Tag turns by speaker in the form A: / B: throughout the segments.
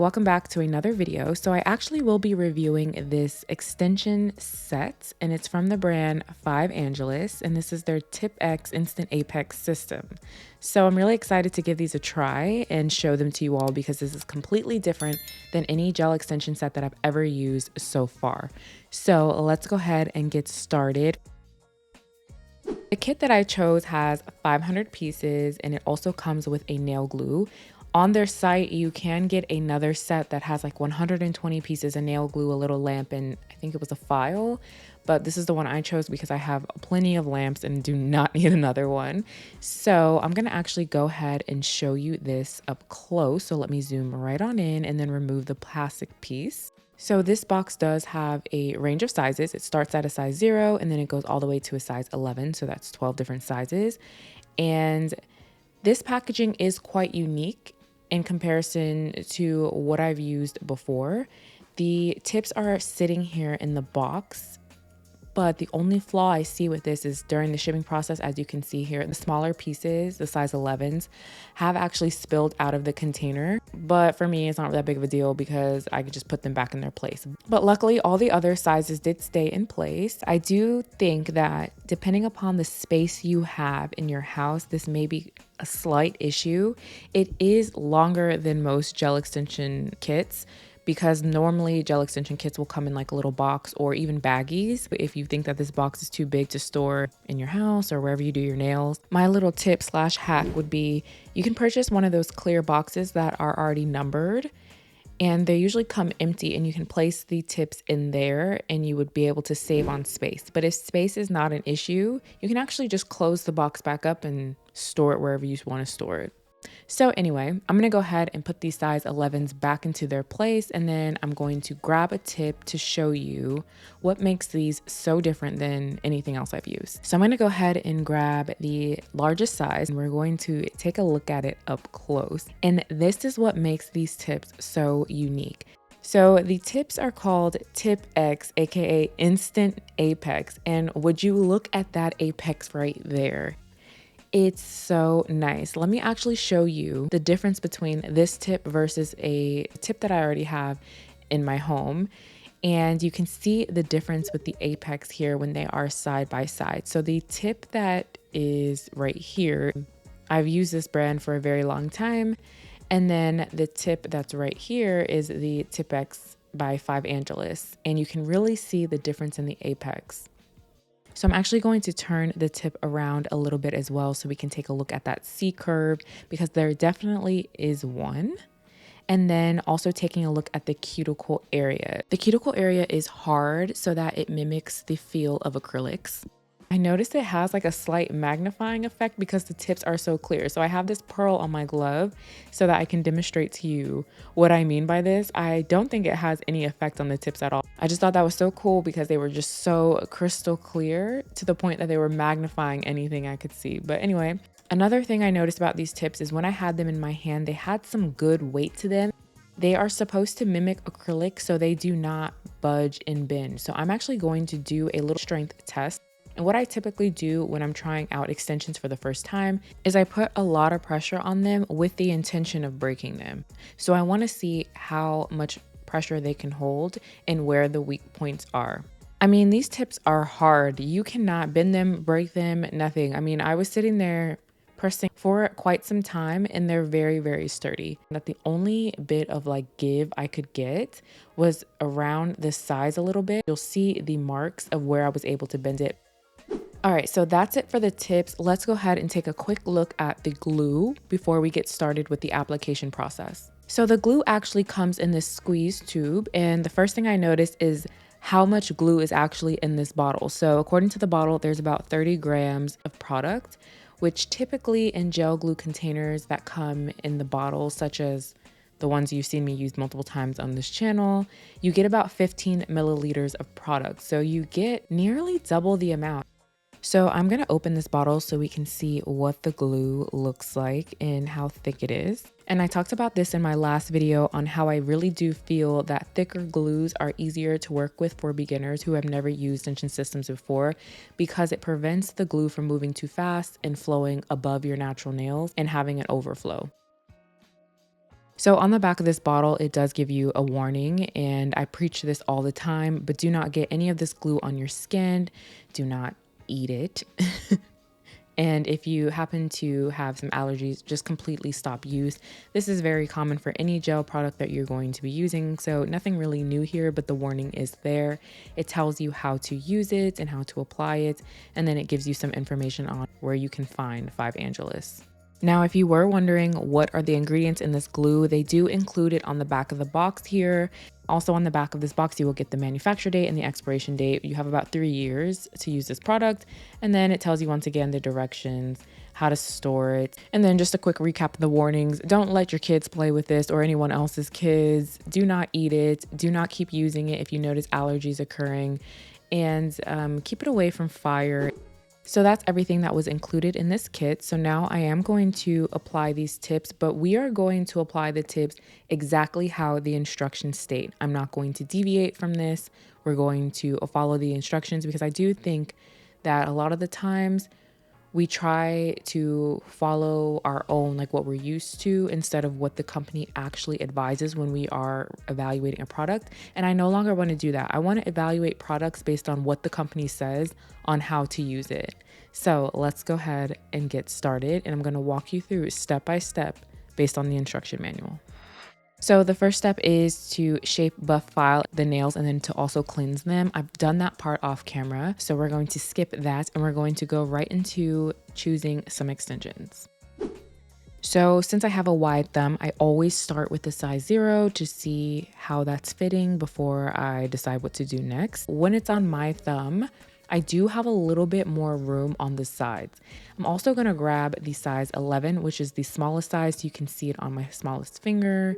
A: welcome back to another video. So I actually will be reviewing this extension set, and it's from the brand 5 Angeles, and this is their Tipex Instant Apex system. So I'm really excited to give these a try and show them to you all because this is completely different than any gel extension set that I've ever used so far. So let's go ahead and get started. The kit that I chose has 500 pieces, and it also comes with a nail glue. On their site, you can get another set that has like 120 pieces of nail glue, a little lamp, and I think it was a file. But this is the one I chose because I have plenty of lamps and do not need another one. So I'm going to actually go ahead and show you this up close. So let me zoom right on in and then remove the plastic piece. So this box does have a range of sizes. It starts at a size 0 and then it goes all the way to a size 11. So that's 12 different sizes. And this packaging is quite unique in comparison to what I've used before. The tips are sitting here in the box, but the only flaw I see with this is during the shipping process. As you can see here, the smaller pieces, the size 11s, have actually spilled out of the container. But for me, it's not that big of a deal because I could just put them back in their place. But luckily, all the other sizes did stay in place. I do think that depending upon the space you have in your house, this may be a slight issue. It is longer than most gel extension kits, because normally gel extension kits will come in like a little box or even baggies. But if you think that this box is too big to store in your house or wherever you do your nails, my little tip / hack would be you can purchase one of those clear boxes that are already numbered, and they usually come empty, and you can place the tips in there and you would be able to save on space. But if space is not an issue, you can actually just close the box back up and store it wherever you want to store it. So anyway, I'm going to go ahead and put these size 11s back into their place, and then I'm going to grab a tip to show you what makes these so different than anything else I've used. So I'm going to go ahead and grab the largest size, and we're going to take a look at it up close. And this is what makes these tips so unique. So the tips are called Tipex, aka Instant Apex, and would you look at that apex right there? It's so nice. Let me actually show you the difference between this tip versus a tip that I already have in my home. And you can see the difference with the apex here when they are side by side. So the tip that is right here, I've used this brand for a very long time. And then the tip that's right here is the Tipex by 5 Angeles. And you can really see the difference in the apex. So I'm actually going to turn the tip around a little bit as well so we can take a look at that C curve, because there definitely is one. And then also taking a look at the cuticle area. The cuticle area is hard so that it mimics the feel of acrylics. I noticed it has like a slight magnifying effect because the tips are so clear. So I have this pearl on my glove so that I can demonstrate to you what I mean by this. I don't think it has any effect on the tips at all. I just thought that was so cool because they were just so crystal clear to the point that they were magnifying anything I could see. But anyway, another thing I noticed about these tips is when I had them in my hand, they had some good weight to them. They are supposed to mimic acrylic, so they do not budge and bend. So I'm actually going to do a little strength test. And what I typically do when I'm trying out extensions for the first time is I put a lot of pressure on them with the intention of breaking them. So I want to see how much pressure they can hold and where the weak points are. I mean, these tips are hard. You cannot bend them, break them, nothing. I mean, I was sitting there pressing for quite some time and they're very, very sturdy. That the only bit of like give I could get was around the size a little bit. You'll see the marks of where I was able to bend it. All right, so that's it for the tips. Let's go ahead and take a quick look at the glue before we get started with the application process. So the glue actually comes in this squeeze tube, and the first thing I noticed is how much glue is actually in this bottle. So according to the bottle, there's about 30 grams of product, which typically in gel glue containers that come in the bottle, such as the ones you've seen me use multiple times on this channel, you get about 15 milliliters of product. So you get nearly double the amount. So I'm going to open this bottle so we can see what the glue looks like and how thick it is. And I talked about this in my last video on how I really do feel that thicker glues are easier to work with for beginners who have never used extension systems before, because it prevents the glue from moving too fast and flowing above your natural nails and having an overflow. So on the back of this bottle, it does give you a warning, and I preach this all the time, but do not get any of this glue on your skin. Do not eat it. And if you happen to have some allergies, just completely stop use. This is very common for any gel product that you're going to be using, so nothing really new here, but the warning is there. It tells you how to use it and how to apply it, and then it gives you some information on where you can find 5 Angelus. Now, if you were wondering what are the ingredients in this glue, they do include it on the back of the box here. Also on the back of this box, you will get the manufacture date and the expiration date. You have about 3 years to use this product. And then it tells you once again the directions, how to store it. And then just a quick recap of the warnings. Don't let your kids play with this or anyone else's kids. Do not eat it. Do not keep using it if you notice allergies occurring. And keep it away from fire. So that's everything that was included in this kit. So now I am going to apply these tips, but we are going to apply the tips exactly how the instructions state. I'm not going to deviate from this. We're going to follow the instructions because I do think that a lot of the times we try to follow our own, like what we're used to, instead of what the company actually advises when we are evaluating a product. And I no longer want to do that. I want to evaluate products based on what the company says on how to use it. So let's go ahead and get started. And I'm going to walk you through step by step based on the instruction manual. So the first step is to shape, buff, file the nails, and then to also cleanse them. I've done that part off camera, so we're going to skip that and we're going to go right into choosing some extensions. So since I have a wide thumb, I always start with the size 0 to see how that's fitting before I decide what to do next. When it's on my thumb, I do have a little bit more room on the sides. I'm also going to grab the size 11, which is the smallest size. You can see it on my smallest finger.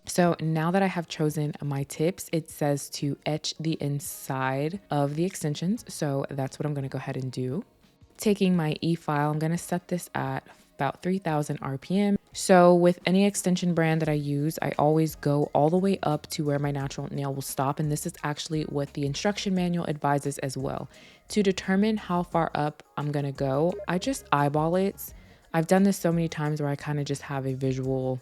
A: So now that I have chosen my tips, it says to etch the inside of the extensions. So that's what I'm going to go ahead and do. Taking my e-file, I'm going to set this at about 3000 RPM. So with any extension brand that I use, I always go all the way up to where my natural nail will stop. And this is actually what the instruction manual advises as well. To determine how far up I'm going to go, I just eyeball it. I've done this so many times where I kind of just have a visual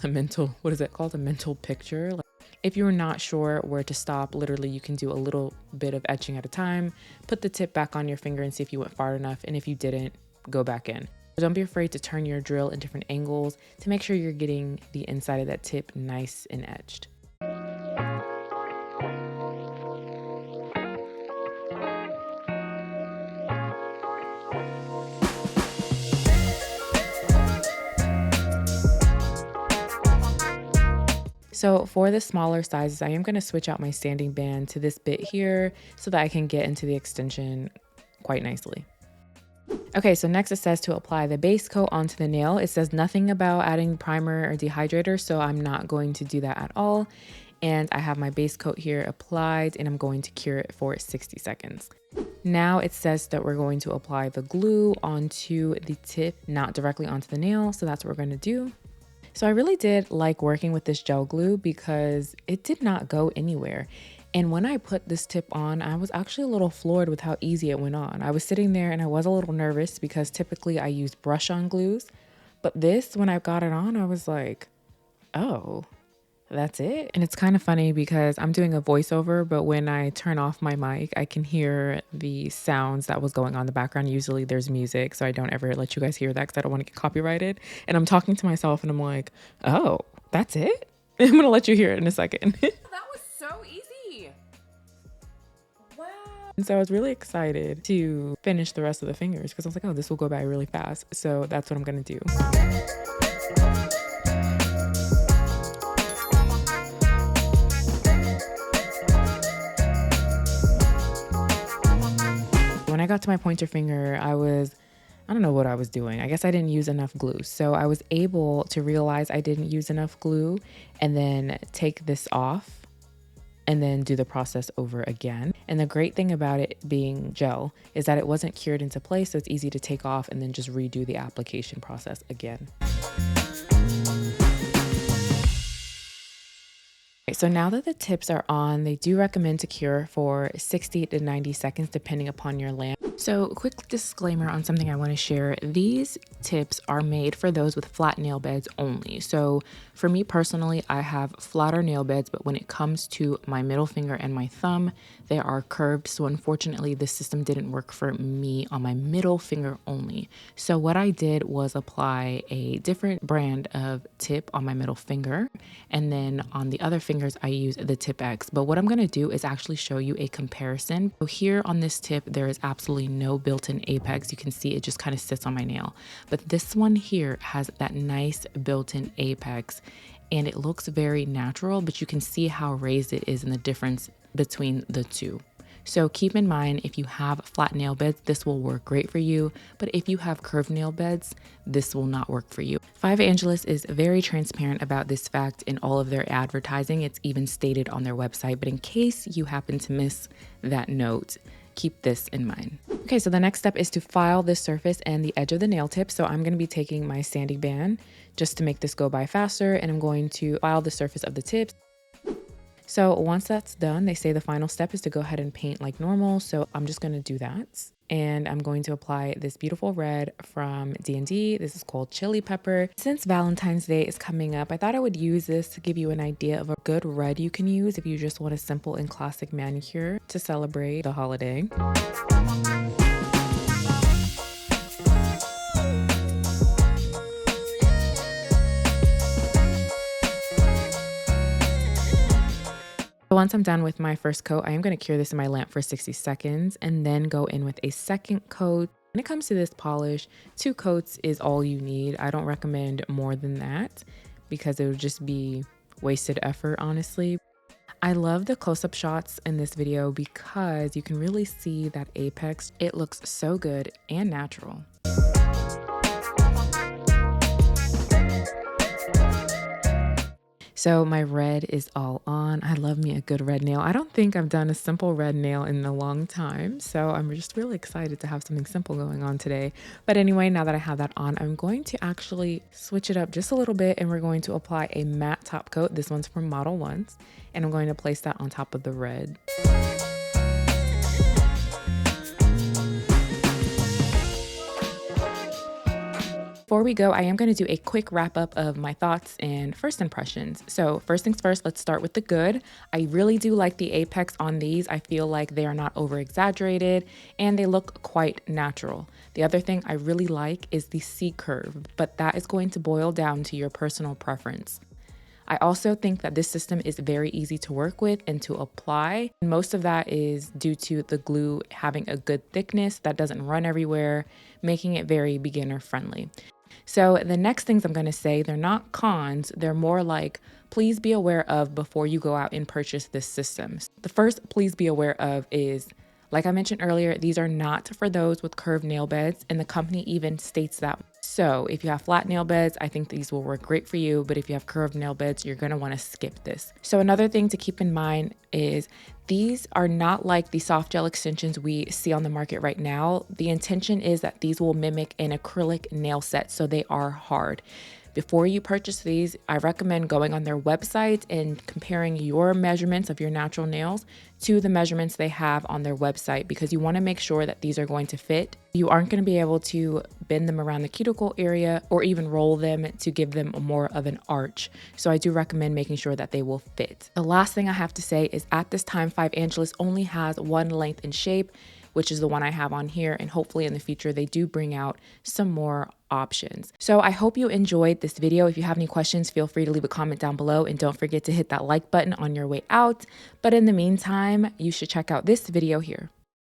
A: a mental picture. Like, if you're not sure where to stop, literally you can do a little bit of etching at a time, put the tip back on your finger and see if you went far enough, and if you didn't, go back in. Don't be afraid to turn your drill in different angles to make sure you're getting the inside of that tip nice and etched. So for the smaller sizes, I am going to switch out my sanding band to this bit here so that I can get into the extension quite nicely. Okay, so next it says to apply the base coat onto the nail. It says nothing about adding primer or dehydrator, so I'm not going to do that at all. And I have my base coat here applied and I'm going to cure it for 60 seconds. Now it says that we're going to apply the glue onto the tip, not directly onto the nail. So that's what we're going to do. So I really did like working with this gel glue because it did not go anywhere. And when I put this tip on, I was actually a little floored with how easy it went on. I was sitting there and I was a little nervous because typically I use brush on glues. But this, when I got it on, I was like, oh, that's it. And it's kind of funny because I'm doing a voiceover, but when I turn off my mic, I can hear the sounds that was going on in the background. Usually there's music, so I don't ever let you guys hear that because I don't want to get copyrighted. And I'm talking to myself and I'm like, oh, that's it? I'm going to let you hear it in a second.
B: That was so easy. Wow.
A: And so I was really excited to finish the rest of the fingers because I was like, oh, this will go by really fast. So that's what I'm going to do. When I got to my pointer finger, I don't know what I was doing. I guess I didn't use enough glue. So I was able to realize I didn't use enough glue and then take this off and then do the process over again. And the great thing about it being gel is that it wasn't cured into place, so it's easy to take off and then just redo the application process again. So now that the tips are on, they do recommend to cure for 60 to 90 seconds depending upon your lamp. So quick disclaimer on something I want to share. These tips are made for those with flat nail beds only. So for me personally, I have flatter nail beds, but when it comes to my middle finger and my thumb, they are curved. So unfortunately, this system didn't work for me on my middle finger only. So what I did was apply a different brand of tip on my middle finger, and then on the other fingers, I use the Tipex. But what I'm going to do is actually show you a comparison. So here on this tip, there is absolutely no built-in apex. You can see it just kind of sits on my nail. But this one here has that nice built-in apex, and it looks very natural, but you can see how raised it is in the difference between the two. So keep in mind, if you have flat nail beds, this will work great for you. But if you have curved nail beds, this will not work for you. Five Angeles is very transparent about this fact in all of their advertising. It's even stated on their website. But in case you happen to miss that note, keep this in mind. Okay, so the next step is to file the surface and the edge of the nail tip. So I'm going to be taking my sanding band just to make this go by faster, and I'm going to file the surface of the tips. So once that's done, they say the final step is to go ahead and paint like normal. So I'm just going to do that. And I'm going to apply this beautiful red from D&D. This is called Chili Pepper. Since Valentine's Day is coming up, I thought I would use this to give you an idea of a good red you can use if you just want a simple and classic manicure to celebrate the holiday. Once I'm done with my first coat, I am going to cure this in my lamp for 60 seconds and then go in with a second coat. When it comes to this polish, 2 coats is all you need. I don't recommend more than that because it would just be wasted effort, honestly. I love the close-up shots in this video because you can really see that apex. It looks so good and natural. So my red is all on. I love me a good red nail. I don't think I've done a simple red nail in a long time. So I'm just really excited to have something simple going on today. But anyway, now that I have that on, I'm going to actually switch it up just a little bit, and we're going to apply a matte top coat. This one's from Model Ones, and I'm going to place that on top of the red. Before we go, I am going to do a quick wrap up of my thoughts and first impressions. So first things first, let's start with the good. I really do like the apex on these. I feel like they are not over exaggerated and they look quite natural. The other thing I really like is the C curve, but that is going to boil down to your personal preference. I also think that this system is very easy to work with and to apply. Most of that is due to the glue having a good thickness that doesn't run everywhere, making it very beginner friendly. So the next things I'm going to say, they're not cons, they're more like please be aware of before you go out and purchase this system. The first please be aware of is, like I mentioned earlier, these are not for those with curved nail beds, and the company even states that. So if you have flat nail beds, I think these will work great for you, but if you have curved nail beds, you're going to want to skip this. So another thing to keep in mind is these are not like the soft gel extensions we see on the market right now. The intention is that these will mimic an acrylic nail set, so they are hard. Before you purchase these, I recommend going on their website and comparing your measurements of your natural nails to the measurements they have on their website, because you want to make sure that these are going to fit. You aren't going to be able to bend them around the cuticle area or even roll them to give them more of an arch. So I do recommend making sure that they will fit. The last thing I have to say is at this time, Five Angeles only has one length and shape, which is the one I have on here, and hopefully in the future they do bring out some more options. So I hope you enjoyed this video. If you have any questions, feel free to leave a comment down below, and don't forget to hit that like button on your way out. But in the meantime, you should check out this video here.